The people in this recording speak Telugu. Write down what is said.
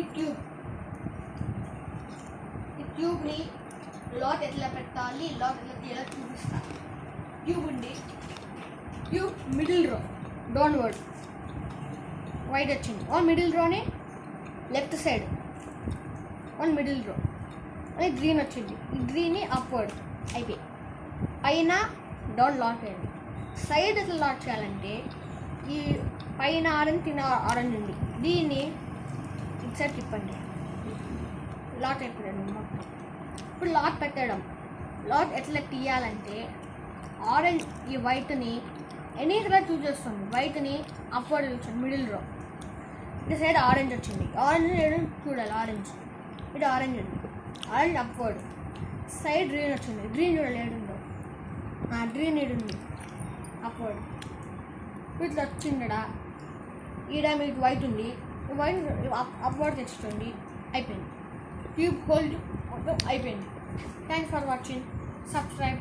ఇప్పుడు ఈ ట్యూబ్ని లాట్ ఎట్లా పెట్టాలి, లాట్ ఎట్లా తీయాలో చూపిస్తాను. ట్యూబ్ ఉంది, tube middle row downward white వచ్చింది. వన్ మిడిల్ రోని left side, one middle row అని గ్రీన్ వచ్చింది. ఈ గ్రీన్ని అప్వర్డ్ అయిపోయి పైన డౌన్ లాక్ అయ్యింది. సైడ్ ఎట్లా లాక్ చేయాలంటే ఈ పైన ఆరెంజ్ కింద ఆరెంజ్ ఉంది, దీన్ని ఇటు సైడ్ తిప్పండి, లాక్ అయిపోయాడు మొత్తం. ఇప్పుడు లాక్ పెట్టడం, లాక్ ఎట్లా తీయాలంటే ఆరెంజ్ ఈ వైట్ని ఎనీ కలర్ చూస్ చేస్తుంది. వైట్ని అప్వర్డ్ చూసాను మిడిల్ రో, ఇటు సైడ్ ఆరెంజ్ వచ్చింది. ఆరెంజ్ చూడాలి, ఆరెంజ్ ఇటు ఆరెంజ్ ఉంది, ఆరెంజ్ అప్వర్డ్. సైడ్ గ్రీన్ వచ్చింది, గ్రీన్ చూడాలి ఏడుందో, గ్రీన్ ఏడుంది అప్వర్డ్. ఇట్లా వచ్చిండడా ఈడ మీకు వైట్ ఉంది, వైట్ అప్వర్డ్ తెచ్చుకోండి, అయిపోయింది. ట్యూబ్ హోల్డ్ అయిపోయింది. Thanks for watching. సబ్స్క్రైబ్.